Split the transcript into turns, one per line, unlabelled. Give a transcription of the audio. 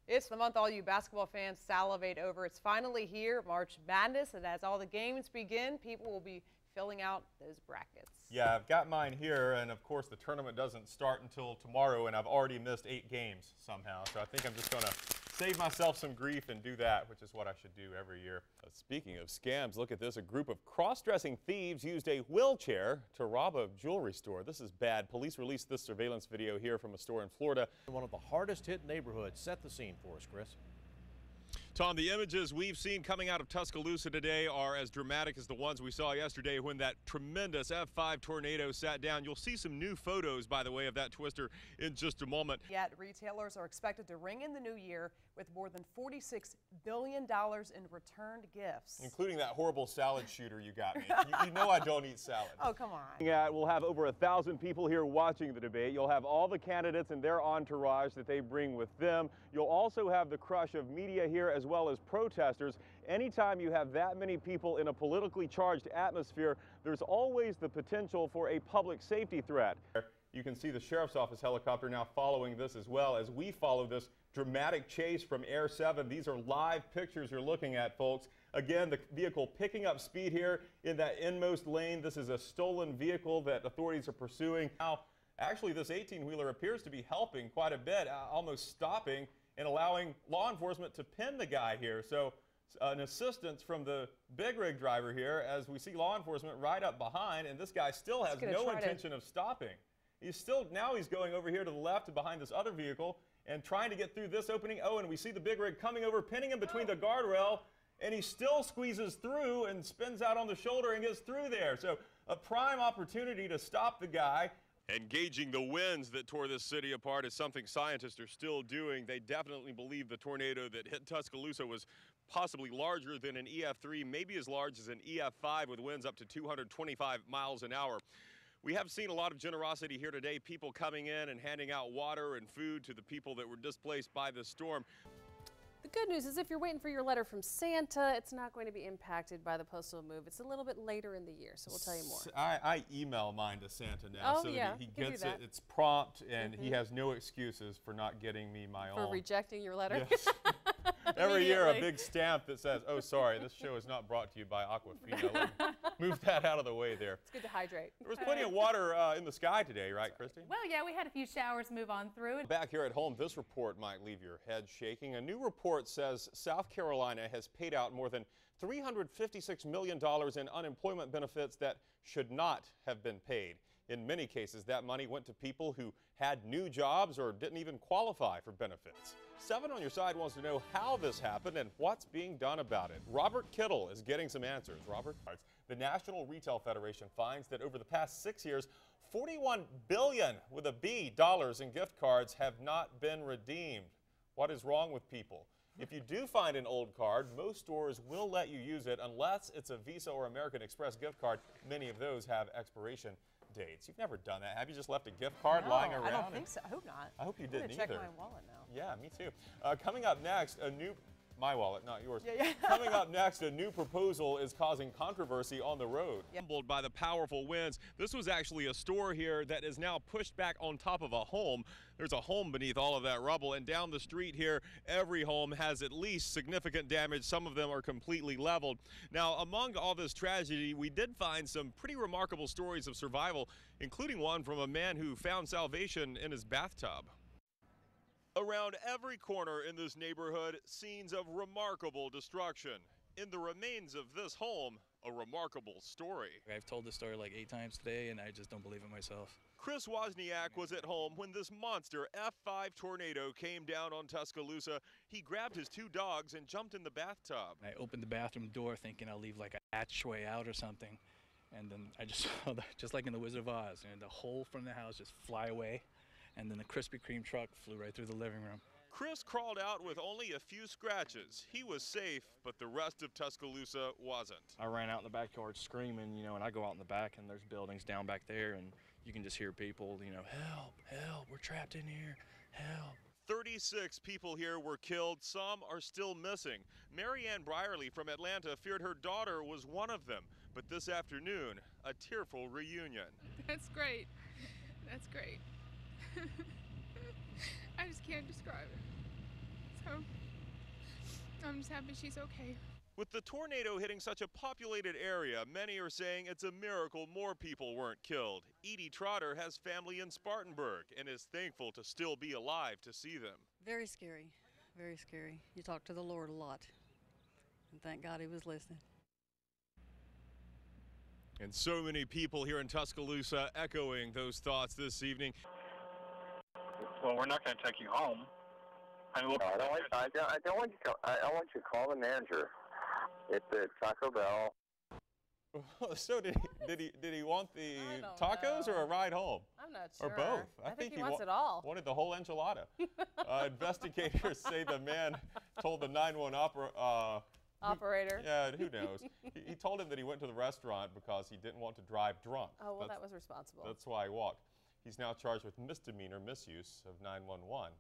It's the month all you basketball fans salivate over. It's finally here, March Madness, and as all the games begin, people will be filling out those brackets.
Yeah, I've got mine here, and of course the tournament doesn't start until tomorrow, and I've already missed 8 games somehow. So I think I'm just going to save myself some grief and do that, which is what I should do every year. Speaking of scams, look at this. A group of cross-dressing thieves used a wheelchair to rob a jewelry store. This is bad. Police released this surveillance video here from a store in Florida.
One of the hardest hit neighborhoods. Set the scene for us, Chris.
Tom, the images we've seen coming out of Tuscaloosa today are as dramatic as the ones we saw yesterday when that tremendous F5 tornado sat down. You'll see some new photos, by the way, of that twister in just a moment.
Yet retailers are expected to ring in the new year with more than $46 billion in returned gifts.
Including that horrible salad shooter you got me. you know I don't eat salad.
Oh, come on.
Yeah, we'll have over 1,000 people here watching the debate. You'll have all the candidates and their entourage that they bring with them. You'll also have the crush of media here as well as protesters. Anytime you have that many people in a politically charged atmosphere, there's always the potential for a public safety threat. You can see the sheriff's office helicopter now following this as well as we follow this dramatic chase from Air 7. These are live pictures you're looking at, folks. Again, the vehicle picking up speed here in that inmost lane. This is a stolen vehicle that authorities are pursuing. Now, actually, this 18-wheeler appears to be helping quite a bit, almost stopping and allowing law enforcement to pin the guy here. So an assistance from the big rig driver here as we see law enforcement right up behind, and this guy still has no intention of stopping. Now he's going over here to the left behind this other vehicle and trying to get through this opening. Oh, and we see the big rig coming over, pinning him between the guardrail, and he still squeezes through and spins out on the shoulder and gets through there. So a prime opportunity to stop the guy.
Engaging the winds that tore this city apart is something scientists are still doing. They definitely believe the tornado that hit Tuscaloosa was possibly larger than an EF3, maybe as large as an EF5 with winds up to 225 miles an hour. We have seen a lot of generosity here today, people coming in and handing out water and food to the people that were displaced by the storm.
The good news is if you're waiting for your letter from Santa, it's not going to be impacted by the postal move. It's a little bit later in the year, so we'll tell you more.
I email mine to Santa now, so
yeah,
that he gets it. It's prompt, and he has no excuses for not getting me my own.
For rejecting your letter?
Yes. Every year, a big stamp that says, "Oh, sorry, this show is not brought to you by Aquafina." Move that out of the way there.
It's good to hydrate.
There was plenty of water in the sky today, right, Christy?
Well, yeah, we had a few showers move on through.
Back here at home, this report might leave your head shaking. A new report says South Carolina has paid out more than $356 million in unemployment benefits that should not have been paid. In many cases, that money went to people who had new jobs or didn't even qualify for benefits. 7 on Your Side wants to know how this happened and what's being done about it. Robert Kittle is getting some answers. Robert? The National Retail Federation finds that over the past 6 years, $41 billion with a B dollars in gift cards have not been redeemed. What is wrong with people? If you do find an old card, most stores will let you use it unless it's a Visa or American Express gift card. Many of those have expiration dates. You've never done that, have you? Just left a gift card lying around?
I don't think so. I hope not.
I hope you didn't
check
either.
my wallet now.
Yeah, me too. Coming up next, my wallet, not yours.
Yeah.
Coming up next, a new proposal is causing controversy on the road.
Humbled by the powerful winds. This was actually a store here that is now pushed back on top of a home. There's a home beneath all of that rubble, and down the street here, every home has at least significant damage. Some of them are completely leveled. Now, among all this tragedy, we did find some pretty remarkable stories of survival, including one from a man who found salvation in his bathtub. Around every corner in this neighborhood, scenes of remarkable destruction. In the remains of this home, a remarkable story.
I've told this story like 8 times today, and I just don't believe it myself.
Chris Wozniak was at home when this monster F5 tornado came down on Tuscaloosa. He grabbed his 2 dogs and jumped in the bathtub.
I opened the bathroom door thinking I'll leave like a hatchway out or something, and then I just saw, just like in the Wizard of Oz, and the whole from the house just fly away. And then the Krispy Kreme truck flew right through the living room.
Chris crawled out with only a few scratches. He was safe, but the rest of Tuscaloosa wasn't.
I ran out in the backyard screaming, and I go out in the back and there's buildings down back there, and you can just hear people, help, help, we're trapped in here, help.
36 people here were killed. Some are still missing. Marianne Brierly from Atlanta feared her daughter was one of them. But this afternoon, a tearful reunion.
That's great. That's great. I just can't describe it. So I'm just happy she's okay.
With the tornado hitting such a populated area, many are saying it's a miracle more people weren't killed. Edie Trotter has family in Spartanburg and is thankful to still be alive to see them.
Very scary, very scary. You talk to the Lord a lot, and thank God he was listening.
And so many people here in Tuscaloosa echoing those thoughts this evening.
Well, we're not going to take you home. I mean,
no, I don't want you to call the manager. It's at Taco Bell.
So did he want the tacos or a ride home?
I'm not sure.
Or both?
I think he wants it all.
Wanted the whole enchilada. Investigators say the man told the 911
operator.
Yeah, who knows? He told him that he went to the restaurant because he didn't want to drive drunk.
Oh, well, that was responsible.
That's why he walked. He's now charged with misdemeanor misuse of 911.